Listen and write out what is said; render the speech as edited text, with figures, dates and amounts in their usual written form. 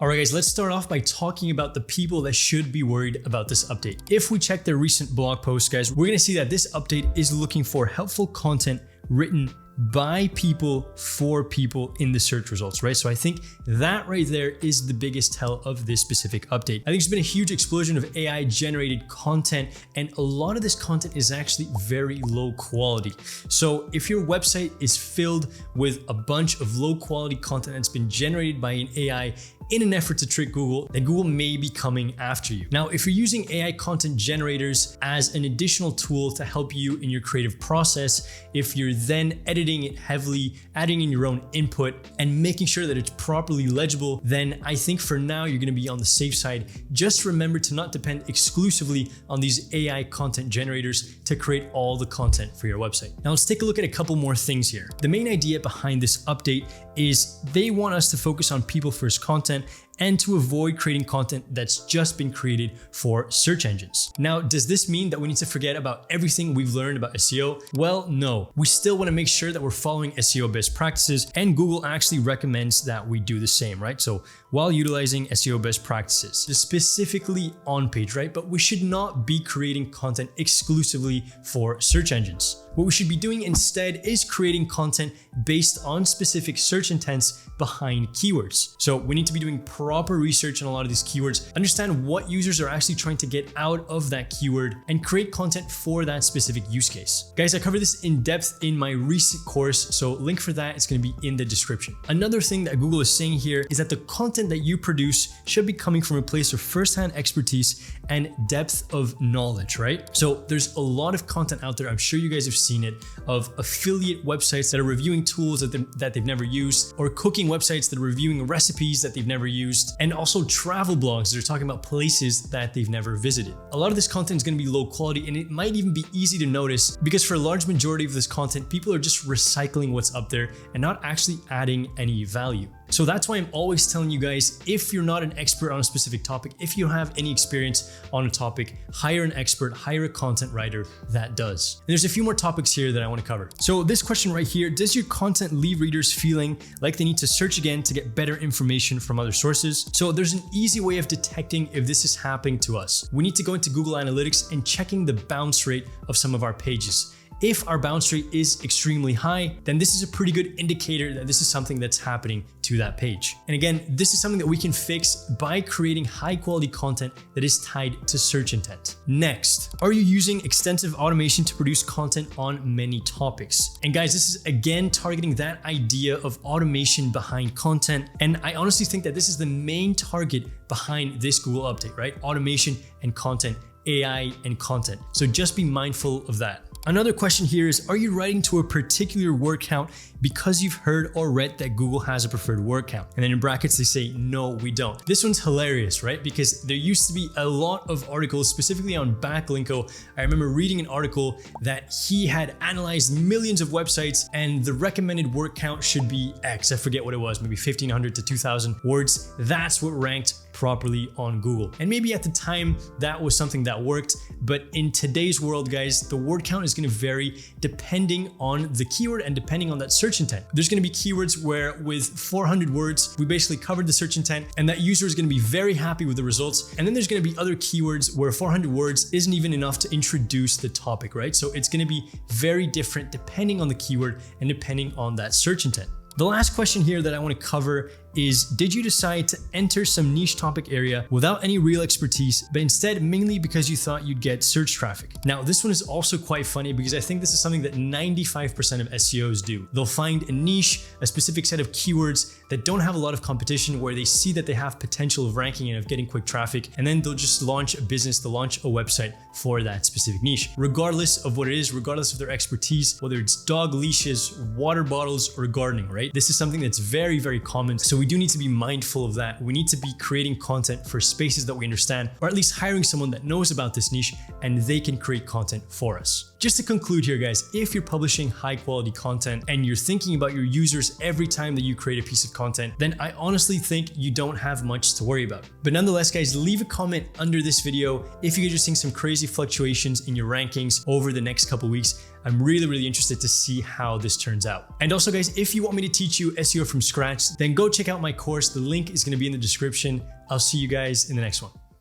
Alright guys, let's start off by talking about the people that should be worried about this update. If we check their recent blog posts, guys, we're gonna see that this update is looking for helpful content written by people for people in the search results, right? So I think that right there is the biggest tell of this specific update. I think there's been a huge explosion of AI generated content, and a lot of this content is actually very low quality. So if your website is filled with a bunch of low quality content that's been generated by an AI in an effort to trick Google, then Google may be coming after you. Now, if you're using AI content generators as an additional tool to help you in your creative process, if you're then editing it heavily, adding in your own input and making sure that it's properly legible, then I think for now you're gonna be on the safe side. Just remember to not depend exclusively on these AI content generators to create all the content for your website. Now let's take a look at a couple more things here. The main idea behind this update is they want us to focus on people first content and to avoid creating content that's just been created for search engines. Now, does this mean that we need to forget about everything we've learned about SEO? Well, no. We still want to make sure that we're following SEO best practices, and Google actually recommends that we do the same, right? So while utilizing SEO best practices, specifically on page, right? But we should not be creating content exclusively for search engines. What we should be doing instead is creating content based on specific search intents behind keywords. So we need to be doing proper research on a lot of these keywords, understand what users are actually trying to get out of that keyword, and create content for that specific use case. Guys, I cover this in depth in my recent course, so link for that is going to be in the description. Another thing that Google is saying here is that the content that you produce should be coming from a place of firsthand expertise and depth of knowledge, right? So there's a lot of content out there, I'm sure you guys have seen it, of affiliate websites that are reviewing tools that they've never used, or cooking websites that are reviewing recipes that they've never used, and also travel blogs that are talking about places that they've never visited. A lot of this content is going to be low quality, and it might even be easy to notice because for a large majority of this content, people are just recycling what's up there and not actually adding any value. So that's why I'm always telling you guys, if you're not an expert on a specific topic, if you don't have any experience on a topic, hire an expert, hire a content writer that does. And there's a few more topics here that I want to cover. So this question right here, does your content leave readers feeling like they need to search again to get better information from other sources? So there's an easy way of detecting if this is happening to us. We need to go into Google Analytics and checking the bounce rate of some of our pages. If our bounce rate is extremely high, then this is a pretty good indicator that this is something that's happening to that page. And again, this is something that we can fix by creating high quality content that is tied to search intent. Next, are you using extensive automation to produce content on many topics? And guys, this is again targeting that idea of automation behind content. And I honestly think that this is the main target behind this Google update, right? Automation and content, AI and content. So just be mindful of that. Another question here is, are you writing to a particular word count because you've heard or read that Google has a preferred word count? And then in brackets, they say, no, we don't. This one's hilarious, right? Because there used to be a lot of articles, specifically on Backlinko. I remember reading an article that he had analyzed millions of websites and the recommended word count should be X. I forget what it was, maybe 1,500 to 2,000 words. That's what ranked properly on Google. And maybe at the time that was something that worked, but in today's world, guys, the word count is going to vary depending on the keyword and depending on that search intent. There's going to be keywords where with 400 words, we basically covered the search intent and that user is going to be very happy with the results. And then there's going to be other keywords where 400 words isn't even enough to introduce the topic, right? So it's going to be very different depending on the keyword and depending on that search intent. The last question here that I want to cover is, did you decide to enter some niche topic area without any real expertise, but instead mainly because you thought you'd get search traffic? Now, this one is also quite funny because I think this is something that 95% of SEOs do. They'll find a niche, a specific set of keywords that don't have a lot of competition, where they see that they have potential of ranking and of getting quick traffic, and then they'll just launch a business, they'll launch a website for that specific niche, regardless of what it is, regardless of their expertise, whether it's dog leashes, water bottles, or gardening, right? This is something that's very, very common. So we do need to be mindful of that. We need to be creating content for spaces that we understand, or at least hiring someone that knows about this niche and they can create content for us. Just to conclude here, guys, if you're publishing high quality content and you're thinking about your users every time that you create a piece of content, then I honestly think you don't have much to worry about. But nonetheless, guys, leave a comment under this video if you guys are seeing some crazy fluctuations in your rankings over the next couple weeks. I'm really interested to see how this turns out. And also, guys, if you want me to teach you SEO from scratch, then go check out my course. The link is going to be in the description. I'll see you guys in the next one.